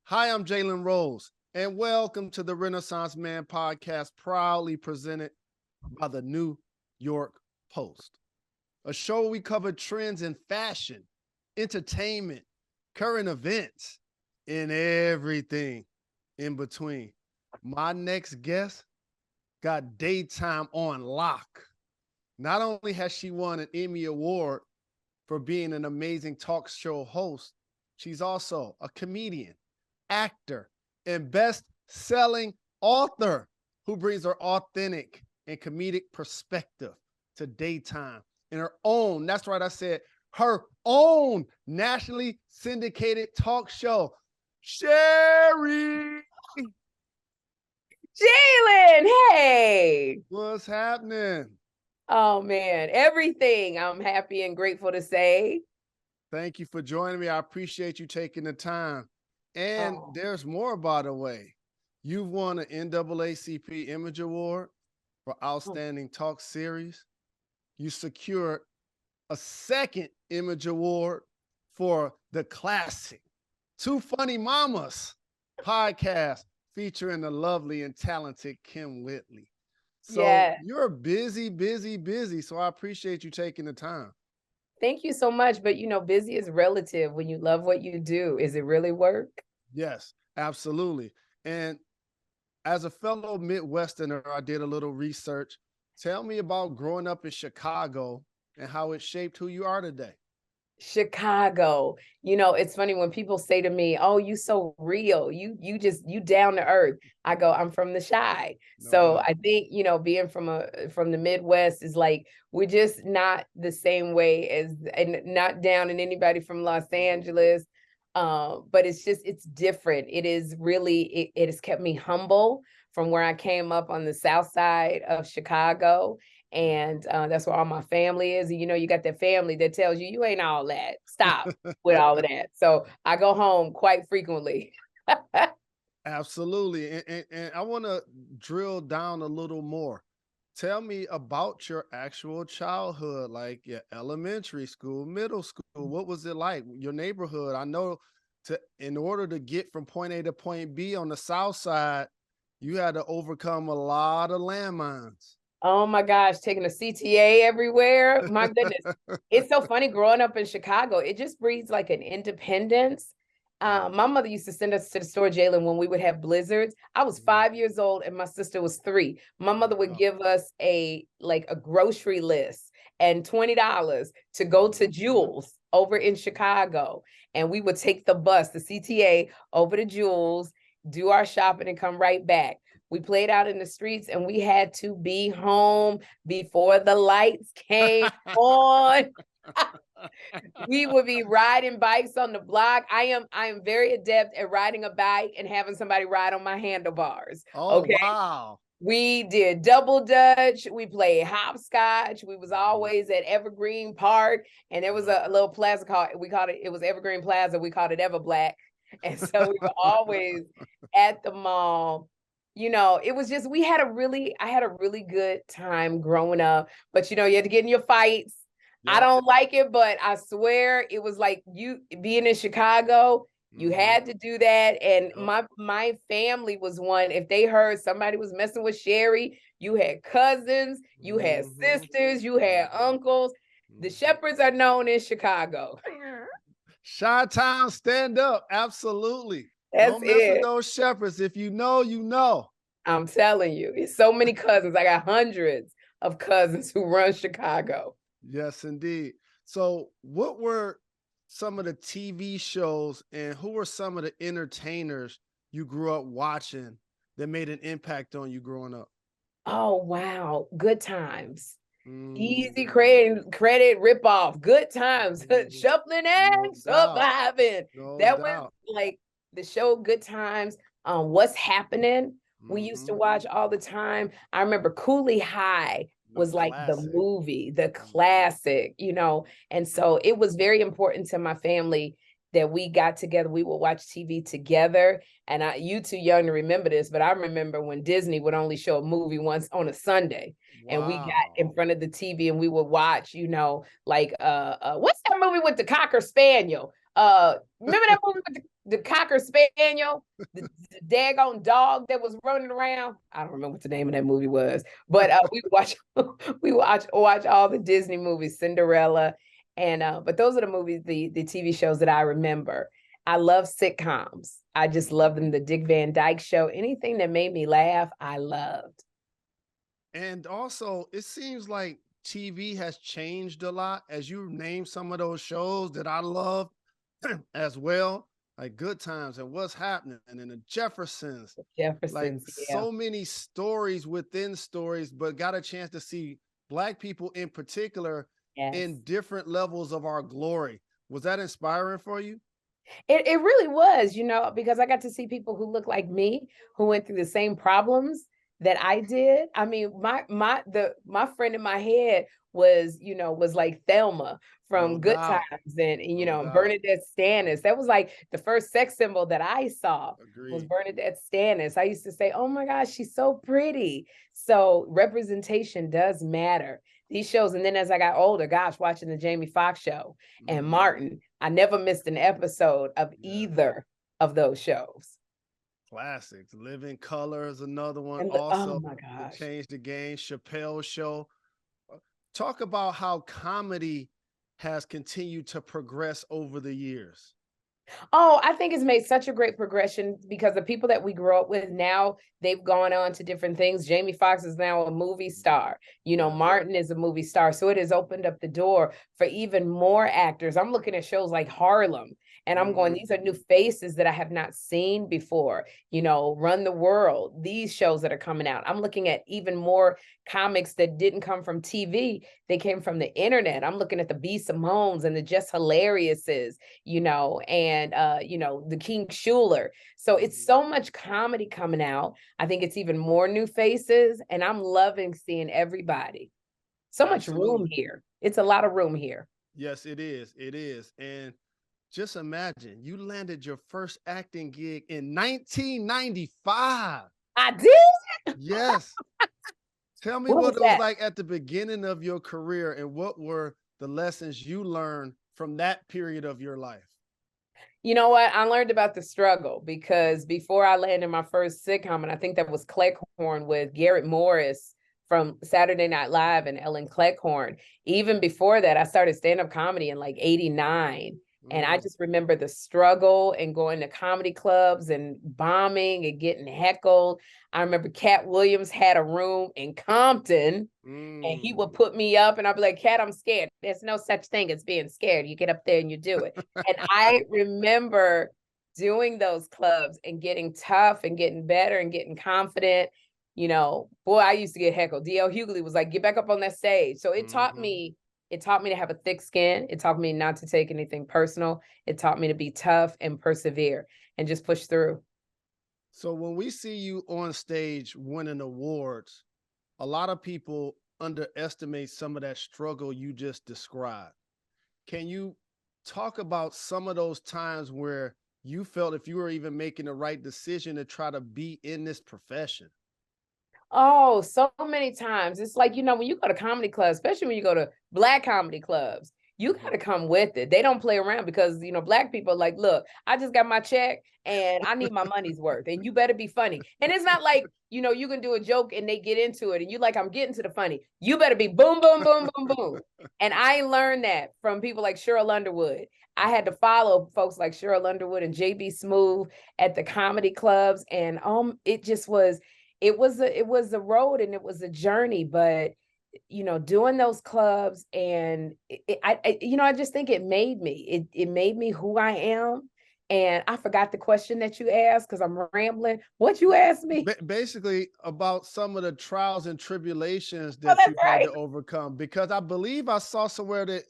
Hi, I'm Jalen Rose, and welcome to the Renaissance Man podcast, proudly presented by the New York Post, a show where we cover trends in fashion, entertainment, current events, and everything in between. My next guest got daytime on lock. Not only has she won an Emmy Award for being an amazing talk show host, she's also a comedian, actor, and best-selling author who brings her authentic and comedic perspective to daytime in her own, that's right, I said, her own nationally syndicated talk show. Sherri! Jalen, hey. What's happening? Oh, man, everything. I'm happy and grateful to say. Thank you for joining me. I appreciate you taking the time. And there's more, by the way. You've won an NAACP Image Award for Outstanding Talk Series. You secured a second Image Award for the classic Two Funny Mamas podcast featuring the lovely and talented Ken Whitley. So you're busy. So I appreciate you taking the time. Thank you so much. But, busy is relative. When you love what you do, is it really work? Yes, absolutely. And as a fellow Midwesterner, I did a little research. Tell me about growing up in Chicago and how it shaped who you are today. Chicago. It's funny when people say to me, "Oh, you so real. You down to earth." I go, "I'm from the Chi." So I think, being from the Midwest is like we're just not the same way as, and not down in anybody from Los Angeles. But it's different. It is really it has kept me humble from where I came up on the south side of Chicago. And that's where all my family is. And, you got that family that tells you ain't all that. Stop with all of that. So I go home quite frequently. Absolutely. And I want to drill down a little more. Tell me about your actual childhood, like your elementary school, middle school. What was it like? Your neighborhood? I know in order to get from point A to point B on the south side, you had to overcome a lot of landmines. Oh my gosh, taking a CTA everywhere. My goodness. It's so funny growing up in Chicago. It just breeds like an independence. My mother used to send us to the store, Jalen, when we would have blizzards. I was 5 years old and my sister was 3. My mother would give us a grocery list and $20 to go to Jewel's over in Chicago. And we would take the bus, the CTA, over to Jewel's, do our shopping and come right back. We played out in the streets and we had to be home before the lights came on. We would be riding bikes on the block. I am very adept at riding a bike and having somebody ride on my handlebars. Oh, okay? Wow. We did double dutch. We played hopscotch. We was always at Evergreen Park. And there was a little plaza it was Evergreen Plaza. We called it Everblack. And so we were always at the mall. It was just, I had a really good time growing up, but you had to get in your fights. Yep. I don't like it, but I swear it was like you being in Chicago, you had to do that. And my family was one, if they heard somebody was messing with Sherri, you had cousins, you had sisters, you had uncles. The Shepherds are known in Chicago. Chi-Town, stand up. Absolutely. Don't mess with those Shepherds. If you know, you know. I'm telling you, it's so many cousins. I got hundreds of cousins who run Chicago. Yes, indeed. So what were some of the TV shows and who were some of the entertainers you grew up watching that made an impact on you growing up? Oh, wow. Good Times. Easy credit ripoff. Good Times. Shuffling and surviving. That was like the show Good Times. What's Happening? We used to watch all the time. I remember Cooley High was like the movie, the classic, and so it was very important to my family that we got together. We would watch TV together. And you too young to remember this, but I remember when Disney would only show a movie once on a Sunday. Wow. And we got in front of the TV and we would watch, what's that movie with the Cocker Spaniel? Remember that movie with the Cocker Spaniel, the daggone dog that was running around. I don't remember what the name of that movie was, but we watch all the Disney movies, Cinderella, and but those are the movies, the TV shows that I remember. I love sitcoms. I just love them. The Dick Van Dyke Show, anything that made me laugh, I loved. And also, it seems like TV has changed a lot as you name some of those shows that I love as well, like Good Times and What's Happening and the Jeffersons. Like Yeah. so many stories within stories, but got a chance to see Black people in particular in different levels of our glory. Was that inspiring for you? It really was, because I got to see people who look like me, who went through the same problems that I did. I mean, my friend in my head was like Thelma from No Good doubt. Times, and No doubt. Bernadette Stannis. That was like the first sex symbol that I saw. Agreed. Was Bernadette Stannis. I used to say, oh my gosh, she's so pretty. So representation does matter. These shows, and then as I got older, gosh, watching the Jamie Foxx show and Martin, I never missed an episode of either of those shows. Classics. Living Color is another one. And also, oh my gosh, Change the Game. Chappelle Show. Talk about how comedy has continued to progress over the years. Oh, I think it's made such a great progression because the people that we grew up with now, they've gone on to different things. Jamie Foxx is now a movie star. Martin is a movie star. So it has opened up the door for even more actors. I'm looking at shows like Harlem, and I'm going, these are new faces that I have not seen before. Run the World, these shows that are coming out. I'm looking at even more comics that didn't come from TV. They came from the internet. I'm looking at the B. Simones and the Just Hilariouses, and the King Schuler. So it's so much comedy coming out. I think it's even more new faces, and I'm loving seeing everybody. So much room here. It's a lot of room here. Yes, it is. It is. And just imagine you landed your first acting gig in 1995. I did? Yes. Tell me what it was like at the beginning of your career, and what were the lessons you learned from that period of your life? You know what? I learned about the struggle because before I landed my first sitcom, and I think that was Cleckhorn with Garrett Morris from Saturday Night Live and Ellen Cleckhorn. Even before that, I started stand-up comedy in like 89. And I just remember the struggle and going to comedy clubs and bombing and getting heckled. I remember Cat Williams had a room in Compton and he would put me up and I'd be like, Cat, I'm scared. There's no such thing as being scared. You get up there and you do it. And I remember doing those clubs and getting tough and getting better and getting confident. Boy, I used to get heckled. D.L. Hughley was like, get back up on that stage. So it taught me to have a thick skin. It taught me not to take anything personal. It taught me to be tough and persevere and just push through. So when we see you on stage winning awards, a lot of people underestimate some of that struggle you just described. Can you talk about some of those times where you felt if you were even making the right decision to try to be in this profession? Oh, so many times. It's like, when you go to comedy clubs, especially when you go to Black comedy clubs, you got to come with it. They don't play around because, Black people are like, look, I just got my check and I need my money's worth and you better be funny. And it's not like, you can do a joke and they get into it and you like, I'm getting to the funny. You better be boom, boom, boom, boom, boom. And I learned that from people like Cheryl Underwood. I had to follow folks like Cheryl Underwood and JB Smoove at the comedy clubs. And it just was, it was a road and it was a journey, but doing those clubs and I just think it made me, it made me who I am. And I forgot the question that you asked because I'm rambling. What you asked me? Basically about some of the trials and tribulations that you had to overcome, because I believe I saw somewhere that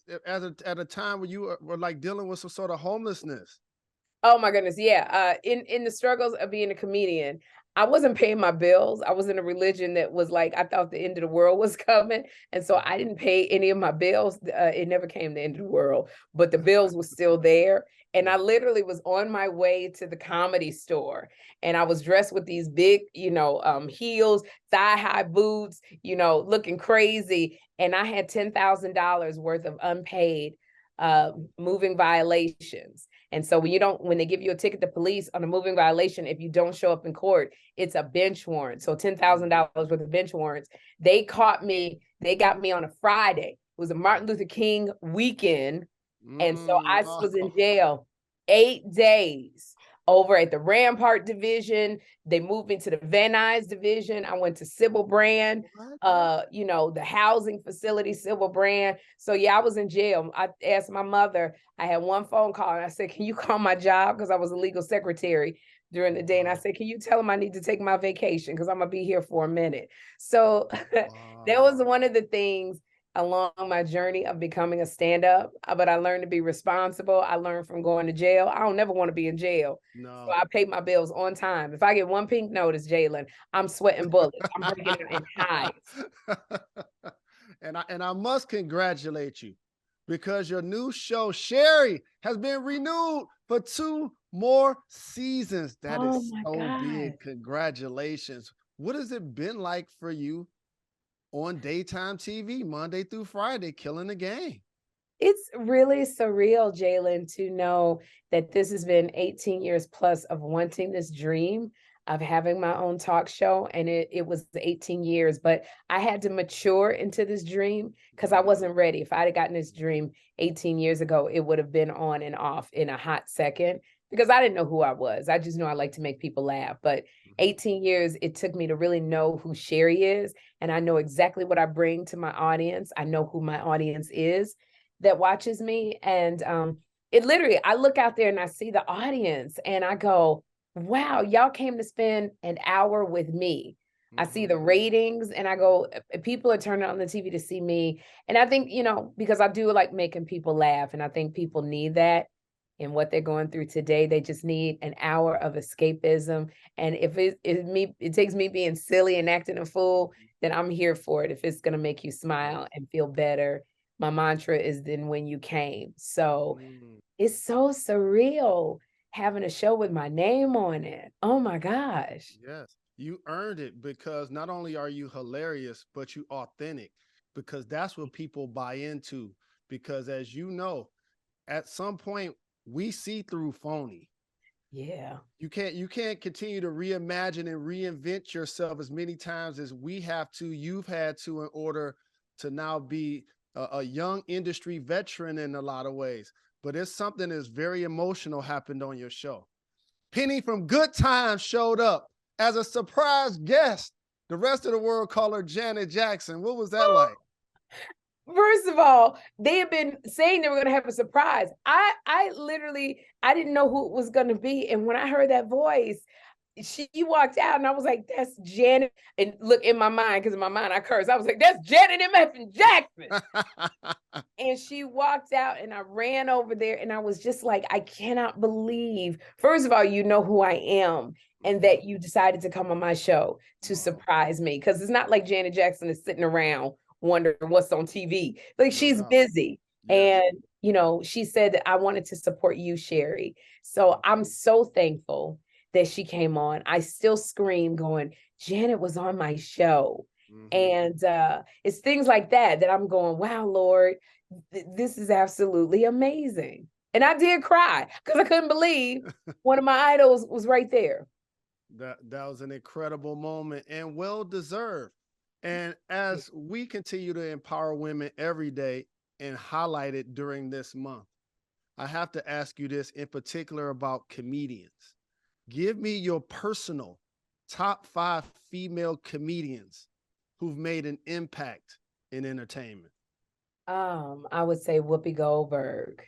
at a time when you were like dealing with some sort of homelessness. Oh my goodness. Yeah. In the struggles of being a comedian, I wasn't paying my bills. I was in a religion that was like, I thought the end of the world was coming. And so I didn't pay any of my bills. It never came the end of the world, but the bills were still there. And I literally was on my way to the comedy store and I was dressed with these big, heels, thigh-high boots, looking crazy. And I had $10,000 worth of unpaid moving violations. And so when they give you a ticket to police on a moving violation, if you don't show up in court, it's a bench warrant. So $10,000 worth of bench warrants. They got me on a Friday. It was a Martin Luther King weekend. And so I was in jail 8 days over at the Rampart Division. They moved me to the Van Nuys Division. I went to Sybil Brand, the housing facility, Sybil Brand. So yeah, I was in jail. I asked my mother, I had one phone call and I said, can you call my job? Because I was a legal secretary during the day. And I said, can you tell them I need to take my vacation? Because I'm going to be here for a minute. So that was one of the things along my journey of becoming a stand-up, but I learned to be responsible. I learned from going to jail. I don't never want to be in jail. No. So I pay my bills on time. If I get one pink notice, Jalen, I'm sweating bullets. I'm breaking it in hives. And I must congratulate you because your new show, Sherri, has been renewed for 2 more seasons. That is so big. Congratulations. What has it been like for you on daytime TV, Monday through Friday, killing the game? It's really surreal, Jalen, to know that this has been 18 years plus of wanting this dream of having my own talk show. And it was 18 years, but I had to mature into this dream because I wasn't ready. If I'd have gotten this dream 18 years ago, it would have been on and off in a hot second because I didn't know who I was. I just knew I like to make people laugh. But 18 years, it took me to really know who Sherri is. And I know exactly what I bring to my audience. I know who my audience is that watches me. And it literally, I look out there and I see the audience and I go, wow, y'all came to spend an hour with me. I see the ratings and I go, people are turning on the TV to see me. And I think, because I do like making people laugh and I think people need that in what they're going through today. They just need an hour of escapism. And if it takes me being silly and acting a fool, then I'm here for it. If it's going to make you smile and feel better. My mantra is then when you came. So it's so surreal having a show with my name on it. Oh my gosh. Yes, you earned it because not only are you hilarious, but you authentic because that's what people buy into. Because as you know, at some point we see through phony. Yeah. You can't continue to reimagine and reinvent yourself as many times as you've had to in order to now be a young industry veteran in a lot of ways. But it's something that's very emotional happened on your show. Penny from Good Times showed up as a surprise guest. The rest of the world called her Janet Jackson. What was that like? First of all, they had been saying they were going to have a surprise. I didn't know who it was going to be. And when I heard that voice, she walked out and I was like, that's Janet. And look, in my mind, because in my mind I cursed. I was like, that's Janet M. Jackson. And she walked out and I ran over there and I was just like, I cannot believe, first of all, you know who I am and that you decided to come on my show to surprise me. Because it's not like Janet Jackson is sitting around wondering what's on TV. Like she's busy. Yeah. And, she said that I wanted to support you, Sherri. So I'm so thankful that she came on. I still scream going, Janet was on my show. And it's things like that I'm going, wow, Lord, this is absolutely amazing. And I did cry because I couldn't believe one of my idols was right there. That was an incredible moment and well-deserved. And as we continue to empower women every day and highlight it during this month, I have to ask you this in particular about comedians. Give me your personal top 5 female comedians who've made an impact in entertainment. I would say Whoopi Goldberg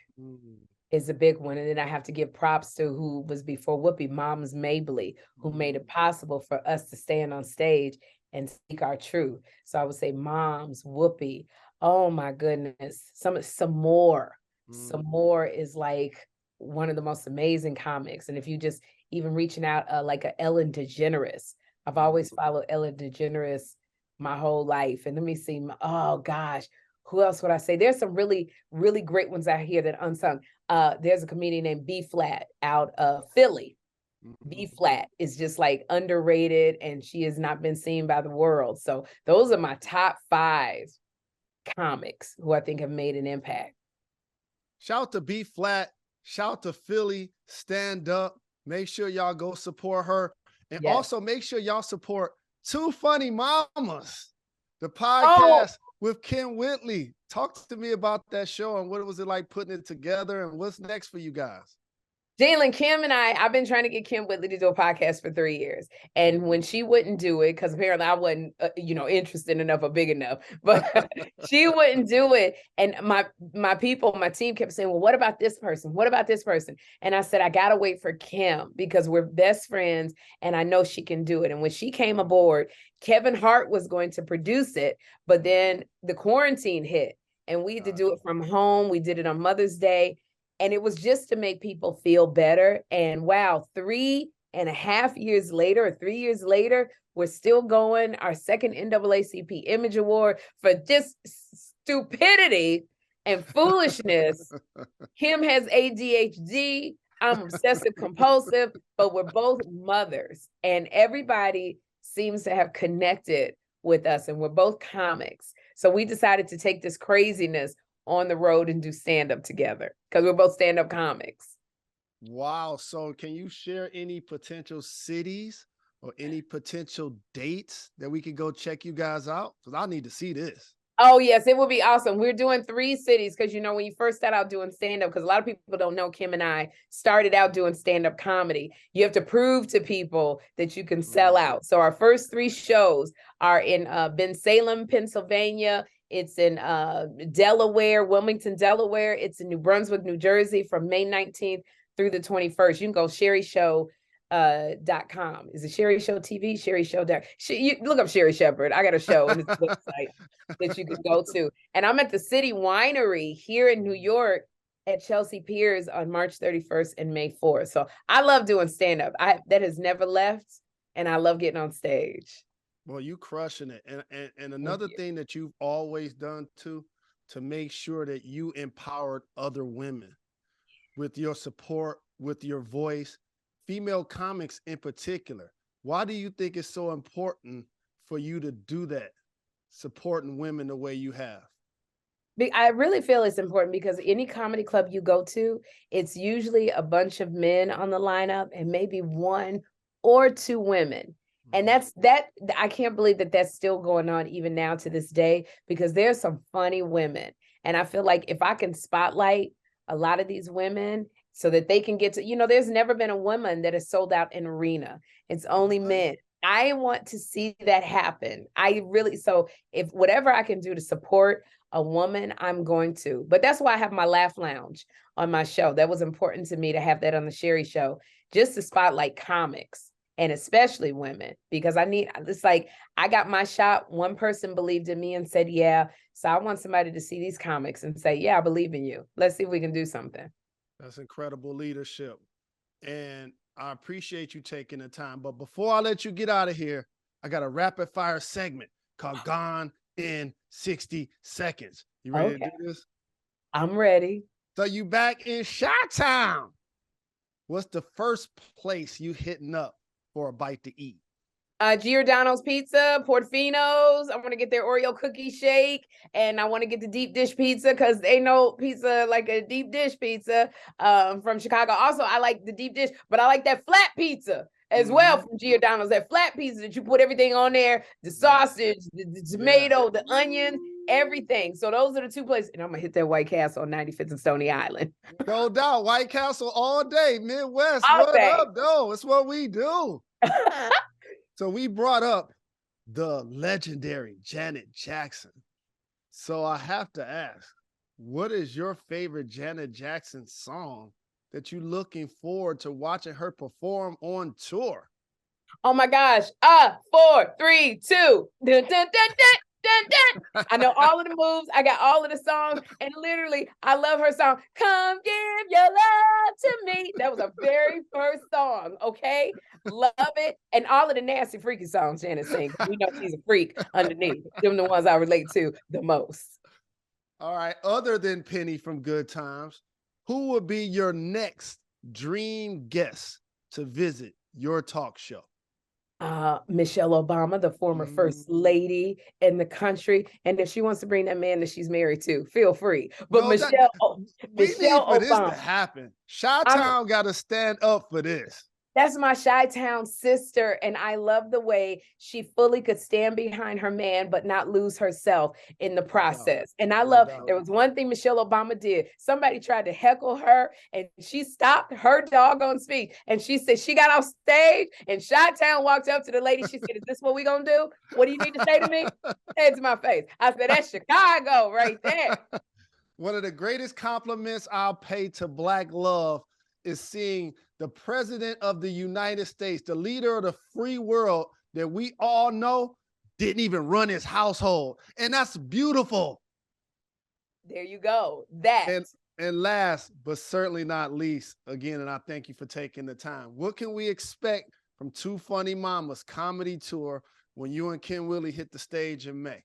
is a big one. And then I have to give props to who was before Whoopi, Moms Mabley, who made it possible for us to stand on stage and speak our truth. So I would say Moms, Whoopi. Oh my goodness. Some more. Some more is like one of the most amazing comics. And if you just even reaching out like a Ellen DeGeneres, I've always followed Ellen DeGeneres my whole life. And let me see, oh gosh, who else would I say? There's some really, really great ones out here that unsung. There's a comedian named B Flat out of Philly. B Flat is just like underrated and she has not been seen by the world. So those are my top 5 comics who I think have made an impact. Shout out to B Flat Shout to Philly, stand up. Make sure y'all go support her. And Yes. also make sure y'all support Two Funny Mamas, the Oh, podcast with Ken Whitley. Talk to me about that show and what was it like putting it together and what's next for you guys? Jalen, Kim and I've been trying to get Kim Whitley to do a podcast for 3 years. And when she wouldn't do it, because apparently I wasn't, interested enough or big enough, but she wouldn't do it. And my people, my team kept saying, well, what about this person? What about this person? And I said, I got to wait for Kim because we're best friends and I know she can do it. And when she came aboard, Kevin Hart was going to produce it, but then the quarantine hit and we had to do it from home. We did it on Mother's Day. And it was just to make people feel better. And wow, 3.5 years later, or 3 years later, we're still going. Our second NAACP Image Award for just stupidity and foolishness. Kim has ADHD. I'm obsessive compulsive, but we're both mothers. And everybody seems to have connected with us. And we're both comics. So we decided to take this craziness on the road and do stand-up together because we're both stand-up comics. Wow. So can you share any potential cities or any potential dates that we could go check you guys out? Because I need to see this. Oh, yes, it would be awesome. We're doing 3 cities because, when you first start out doing stand-up, because a lot of people don't know Kim and I started out doing stand-up comedy. You have to prove to people that you can sell out. So our first 3 shows are in Bensalem, Pennsylvania. It's in Delaware, Wilmington, Delaware. It's in New Brunswick, New Jersey from May 19th through the 21st. You can go sherryshow.com. Is it Sherri Show TV? Sherri Show. You look up Sherri Shepherd. I got a show on this website that you can go to. And I'm at the City Winery here in New York at Chelsea Piers on March 31st and May 4th. So I love doing stand-up. That has never left. And I love getting on stage. Well, you crushing it. And another thing that you've always done too, to make sure that you empowered other women with your support, with your voice, female comics in particular. Why do you think it's so important for you to do that, supporting women the way you have? I really feel it's important because any comedy club you go to, it's usually a bunch of men on the lineup and maybe 1 or 2 women. And I can't believe that that's still going on even now to this day, because there's some funny women. And I feel like if I can spotlight a lot of these women so that they can get to, there's never been a woman that has sold out an arena. It's only men. I want to see that happen. So if whatever I can do to support a woman, I'm going to. But that's why I have my Laugh Lounge on my show. That was important to me to have that on the Sherri Show, just to spotlight comics. And especially women, because it's like, I got my shot. One person believed in me and said, yeah. So I want somebody to see these comics and say, yeah, I believe in you. Let's see if we can do something. That's incredible leadership. And I appreciate you taking the time. But before I let you get out of here, I got a rapid fire segment called Gone in 60 Seconds. You ready to do this? I'm ready. So you back in Chi-Town. What's the first place you hitting up for a bite to eat? Giordano's Pizza, Portofino's. I want to get their Oreo cookie shake, and I want to get the deep dish pizza because they know pizza like a deep dish pizza from Chicago. Also, I like the deep dish, but I like that flat pizza as well from Giordano's. That flat pizza that you put everything on there, the sausage, the tomato, the onions, everything. So those are the 2 places. And I'm going to hit that White Castle on 95th and Stony Island. No doubt. White Castle all day. Midwest. All what day. Up, though? It's what we do. So we brought up the legendary Janet Jackson. So I have to ask, what is your favorite Janet Jackson song that you're looking forward to watching her perform on tour? Oh my gosh. 4, 3, 2. Dun, dun, dun, dun. Dun, dun. I know all of the moves. I got all of the songs. And literally, I love her song, Come Give Your Love to Me. That was her very first song, okay? Love it. And all of the nasty, freaky songs Janet sings. We know she's a freak underneath. Them the ones I relate to the most. All right. Other than Penny from Good Times, who would be your next dream guest to visit your talk show? Michelle Obama, the former first lady in the country. And if she wants to bring that man that she's married to, feel free. But No, we need Michelle for this to Obama. happen. Chi-Town got to stand up for this. That's my Chi-Town sister, and I love the way she fully could stand behind her man, but not lose herself in the process. And I love, there was one thing Michelle Obama did. Somebody tried to heckle her, and she stopped her doggone speech. And she said, she got off stage, and Chi-Town walked up to the lady. She said, is this what we gonna do? What do you need to say to me? Say it to my face. I said, that's Chicago right there. One of the greatest compliments I'll pay to Black love is seeing the president of the United States, the leader of the free world that we all know, didn't even run his household. And that's beautiful. There you go. And last, but certainly not least, again, and I thank you for taking the time. What can we expect from Two Funny Mamas comedy tour when you and Ken Whitley hit the stage in May?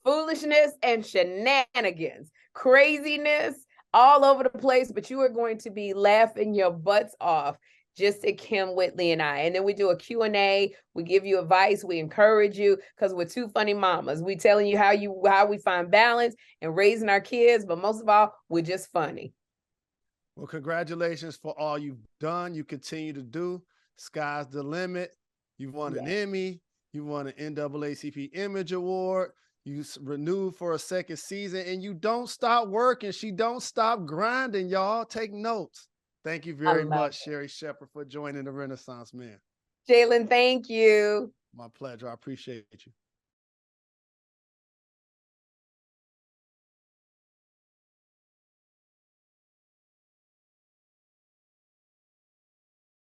Foolishness and shenanigans, craziness, all over the place, but you are going to be laughing your butts off just at Ken Whitley and I. And then we do a Q&A. We give you advice. We encourage you because we're two funny mamas. We telling you how we find balance and raising our kids, but most of all, we're just funny. Well, congratulations for all you've done. You continue to do. Sky's the limit. You've won an Emmy. You won an NAACP Image Award. You renewed for a second season, and you don't stop working. She don't stop grinding, y'all. Take notes. Thank you very much, Sherri Shepherd, for joining the Renaissance Man. Jalen, thank you. My pleasure. I appreciate you.